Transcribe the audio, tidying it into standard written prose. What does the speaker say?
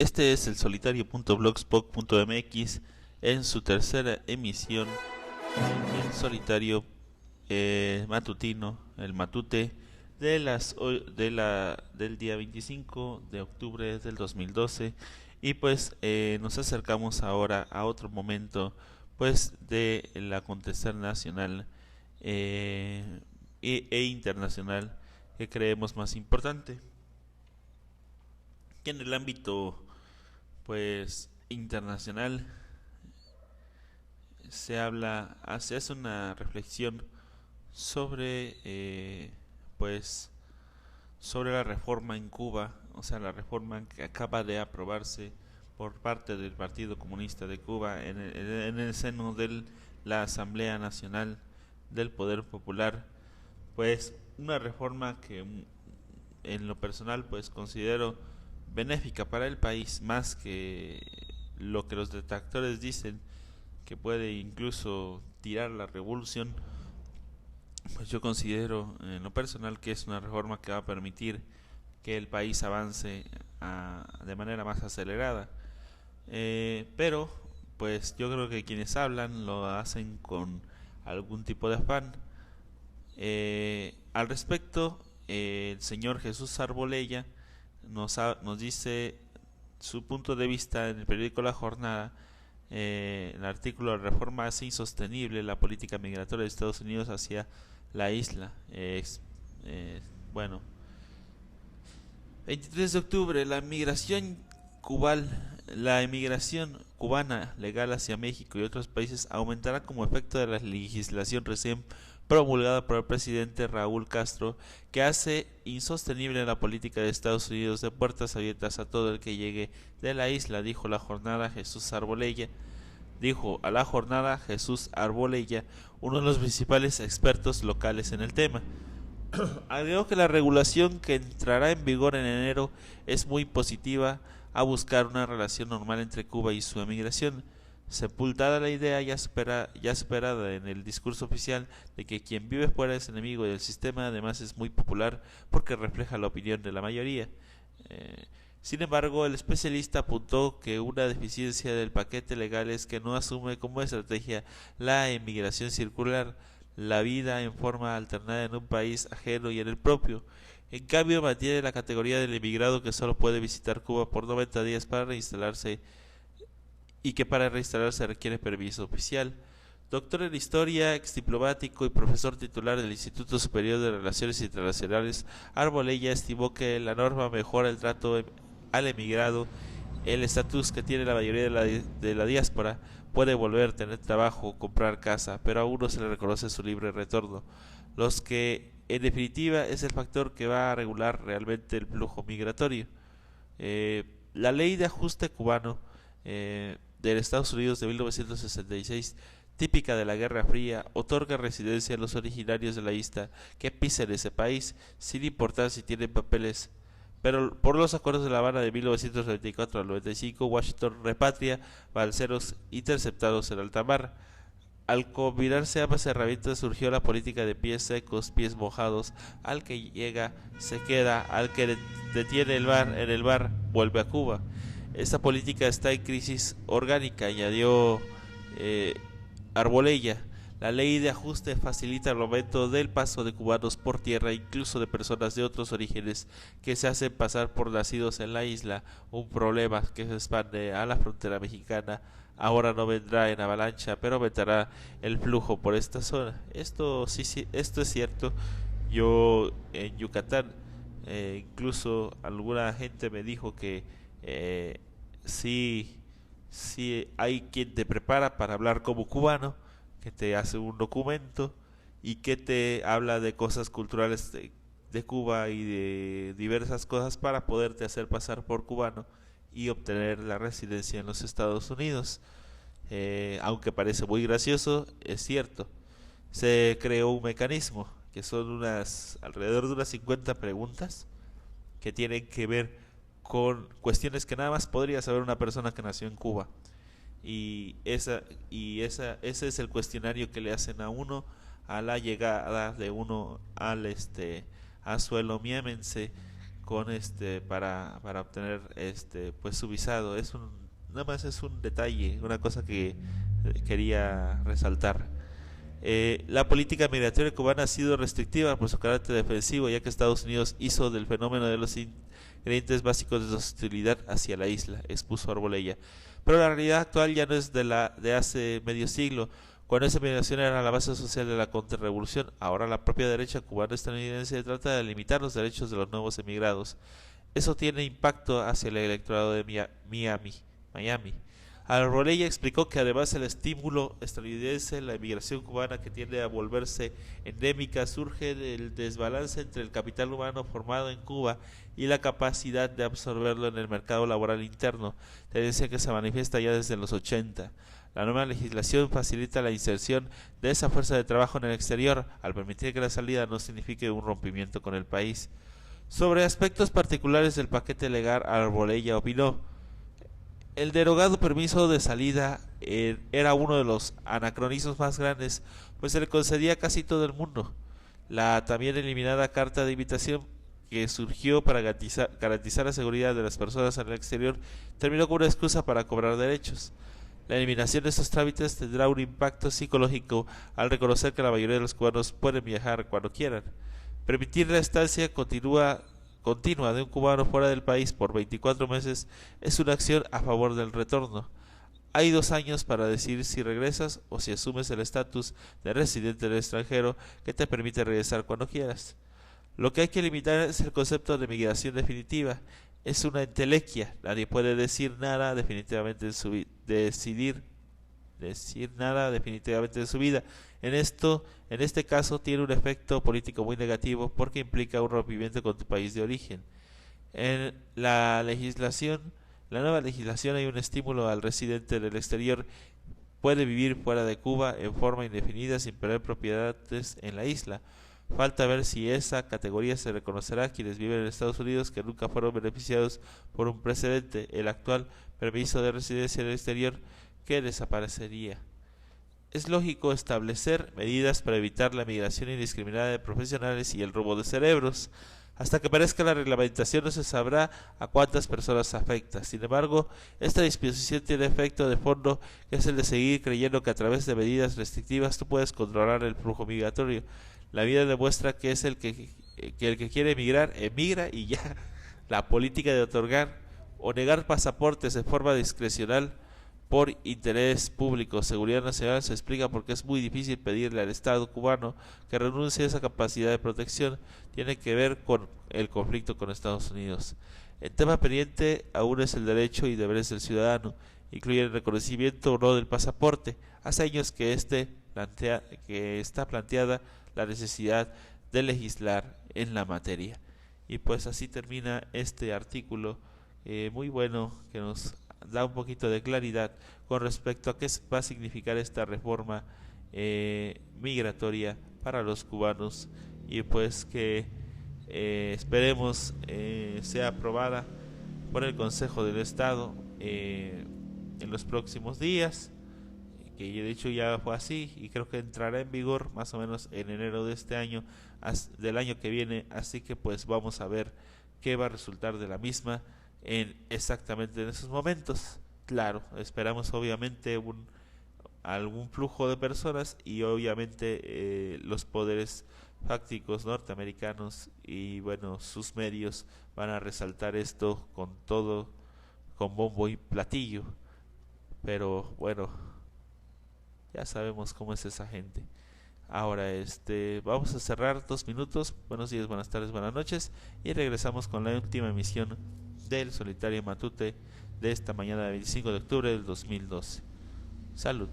Este es el solitario.blogspot.mx en su tercera emisión, el solitario matutino, el matute del día 25 de octubre del 2012. Y pues nos acercamos ahora a otro momento pues de la acontecer nacional e internacional que creemos más importante, que en el ámbito pues internacional se hace una reflexión sobre pues sobre la reforma en Cuba, o sea, la reforma que acaba de aprobarse por parte del Partido Comunista de Cuba en el seno de la Asamblea Nacional del Poder Popular. Pues una reforma que en lo personal pues considero benéfica para el país, más que lo que los detractores dicen, que puede incluso tirar la revolución. Pues yo considero en lo personal que es una reforma que va a permitir que el país avance de manera más acelerada. Pero pues yo creo que quienes hablan lo hacen con algún tipo de afán. Al respecto, el señor Jesús Arbolella nos dice su punto de vista en el periódico La Jornada. El artículo: "La reforma hace insostenible la política migratoria de Estados Unidos hacia la isla". Bueno, 23 de octubre, la emigración cubana legal hacia México y otros países aumentará como efecto de la legislación recién promulgada por el presidente Raúl Castro, que hace insostenible la política de Estados Unidos de puertas abiertas a todo el que llegue de la isla, dijo a la jornada Jesús Arbolella, uno de los principales expertos locales en el tema. Agregó que la regulación que entrará en vigor en enero es muy positiva a buscar una relación normal entre Cuba y su emigración, sepultada la idea ya superada en el discurso oficial de que quien vive fuera es enemigo del sistema. Además es muy popular porque refleja la opinión de la mayoría. Sin embargo, el especialista apuntó que una deficiencia del paquete legal es que no asume como estrategia la emigración circular, la vida en forma alternada en un país ajeno y en el propio. En cambio, mantiene la categoría del emigrado que solo puede visitar Cuba por 90 días para reinstalarse, y que para reinstalarse requiere permiso oficial. Doctor en Historia, exdiplomático y profesor titular del Instituto Superior de Relaciones Internacionales, Arbolella estimó que la norma mejora el trato al emigrado, el estatus que tiene la mayoría de la diáspora. Puede volver, tener trabajo, comprar casa, pero a uno se le reconoce su libre retorno. Los que, en definitiva, es el factor que va a regular realmente el flujo migratorio. La ley de ajuste cubano de Estados Unidos de 1966, típica de la Guerra Fría, otorga residencia a los originarios de la isla que pisen ese país, sin importar si tienen papeles. Pero por los acuerdos de La Habana de 1994 al 95, Washington repatria balseros interceptados en alta mar. Al combinarse ambas herramientas surgió la política de pies secos, pies mojados. Al que llega se queda, al que detiene en el mar vuelve a Cuba. Esta política está en crisis orgánica, añadió eh, Arbolella. La ley de ajuste facilita el aumento del paso de cubanos por tierra, incluso de personas de otros orígenes que se hacen pasar por nacidos en la isla, un problema que se expande a la frontera mexicana. Ahora no vendrá en avalancha, pero aumentará el flujo por esta zona. Esto es cierto. Yo en Yucatán, incluso alguna gente me dijo que eh, sí, sí hay quien te prepara para hablar como cubano, que te hace un documento y que te habla de cosas culturales de Cuba y de diversas cosas para poderte hacer pasar por cubano y obtener la residencia en los Estados Unidos. Aunque parece muy gracioso, es cierto. Se creó un mecanismo que son alrededor de unas 50 preguntas que tienen que ver con cuestiones que nada más podría saber una persona que nació en Cuba. Ese es el cuestionario que le hacen a uno a la llegada de uno a suelo miemense, con para obtener pues su visado. Nada más es un detalle, una cosa que quería resaltar. La política migratoria cubana ha sido restrictiva por su carácter defensivo, ya que Estados Unidos hizo del fenómeno de los ingredientes básicos de su hostilidad hacia la isla, expuso Arbolella. Pero la realidad actual ya no es de hace medio siglo, cuando esa migración era la base social de la contrarrevolución. Ahora la propia derecha cubana estadounidense trata de limitar los derechos de los nuevos emigrados. Eso tiene impacto hacia el electorado de Miami. Arbolella explicó que además el estímulo estadounidense, la emigración cubana que tiende a volverse endémica, surge del desbalance entre el capital humano formado en Cuba y la capacidad de absorberlo en el mercado laboral interno, tendencia que se manifiesta ya desde los 80. La nueva legislación facilita la inserción de esa fuerza de trabajo en el exterior, al permitir que la salida no signifique un rompimiento con el país. Sobre aspectos particulares del paquete legal, Arbolella opinó: el derogado permiso de salida era uno de los anacronismos más grandes, pues se le concedía a casi todo el mundo. La también eliminada carta de invitación, que surgió para garantizar la seguridad de las personas en el exterior, terminó con una excusa para cobrar derechos. La eliminación de estos trámites tendrá un impacto psicológico al reconocer que la mayoría de los cubanos pueden viajar cuando quieran. Permitir la estancia continua de un cubano fuera del país por 24 meses es una acción a favor del retorno. Hay 2 años para decidir si regresas o si asumes el estatus de residente del extranjero, que te permite regresar cuando quieras. Lo que hay que limitar es el concepto de migración definitiva. Es una entelequia. Nadie puede decir nada definitivamente en su vida. En este caso tiene un efecto político muy negativo, porque implica un rompimiento con tu país de origen. En la nueva legislación hay un estímulo al residente del exterior. Puede vivir fuera de Cuba en forma indefinida sin perder propiedades en la isla. Falta ver si esa categoría se reconocerá a quienes viven en Estados Unidos, que nunca fueron beneficiados por un precedente, el actual permiso de residencia en el exterior, que desaparecería. Es lógico establecer medidas para evitar la migración indiscriminada de profesionales y el robo de cerebros. Hasta que aparezca la reglamentación no se sabrá a cuántas personas afecta. Sin embargo, esta disposición tiene efecto de fondo, que es el de seguir creyendo que a través de medidas restrictivas tú puedes controlar el flujo migratorio. La vida demuestra que es el que quiere emigrar, emigra y ya. La política de otorgar o negar pasaportes de forma discrecional por interés público, seguridad nacional, se explica porque es muy difícil pedirle al Estado cubano que renuncie a esa capacidad de protección. Tiene que ver con el conflicto con Estados Unidos. El tema pendiente aún es el derecho y deberes del ciudadano, incluye el reconocimiento o no del pasaporte. Hace años que está planteada la necesidad de legislar en la materia. Y pues así termina este artículo muy bueno, que nos da un poquito de claridad con respecto a qué va a significar esta reforma migratoria para los cubanos, y pues que esperemos sea aprobada por el Consejo del Estado en los próximos días, que de hecho ya fue así, y creo que entrará en vigor más o menos en enero de este año, del año que viene. Así que pues vamos a ver qué va a resultar de la misma exactamente en esos momentos. Claro, esperamos obviamente algún flujo de personas, y obviamente los poderes fácticos norteamericanos y bueno, sus medios van a resaltar esto con bombo y platillo. Pero bueno, ya sabemos cómo es esa gente. Ahora vamos a cerrar 2 minutos. Buenos días, buenas tardes, buenas noches, y regresamos con la última emisión del Solitario Matute de esta mañana de 25 de octubre del 2012. Salud.